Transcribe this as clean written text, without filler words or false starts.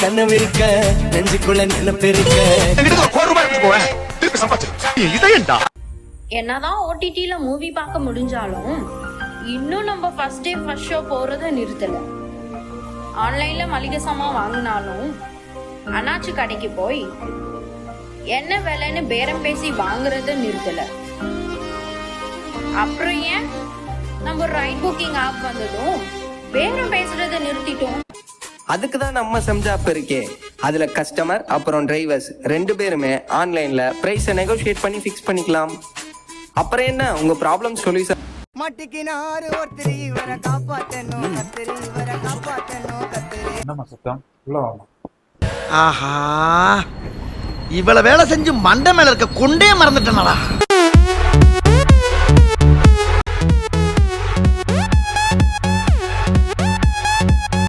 கனவு இருக்க நெஞ்சுக்குள்ள நினைப்பிருக்க. என்னதான் ஓடிடில மூவி பார்க்க முடிஞ்சாலும் இன்னும் நம்ம ஃபர்ஸ்ட் டே ஃபர்ஸ்ட் ஷோ போறத நிறுத்தல. ஆன்லைன்ல மளிகை சாமான் வாங்கினாலும் அண்ணாச்சி கடைக்கு போய் என்ன விலைன்னு பேரம் பேசி வாங்குறத நிறுத்தல. அப்புறம் ஏன் நம்ம ரைட் புக்கிங் ஆப் வந்ததும் பேரம் பேசுறத நிறுத்திட்டோம். அதுக்கு தான் நம்ம செம்ஜா ஆப் இருக்கே. அதுல கஸ்டமர் அப்புறம் டிரைவர்ஸ் 2 பேருமே ஆன்லைன்ல பிரைஸை நெகோஷியேட் பண்ணி ஃபிக்ஸ் பண்ணிக்கலாம். அப்புறம் என்ன, உங்க ப்ராப்ளம் சொல்யூஷன். மாட்டிக்கினாரு ஒருத்தர் இவரை காப்பாத்தணும் கத்திரி, இவரை காப்பாத்தணும் கத்திரி. என்னம்மா சத்தம்? உள்ள வாமா. ஆஹா, இவ்வளவு வேலை செஞ்சு மண்டை மேல இருக்க கொண்டே மறந்துட்டேனடா.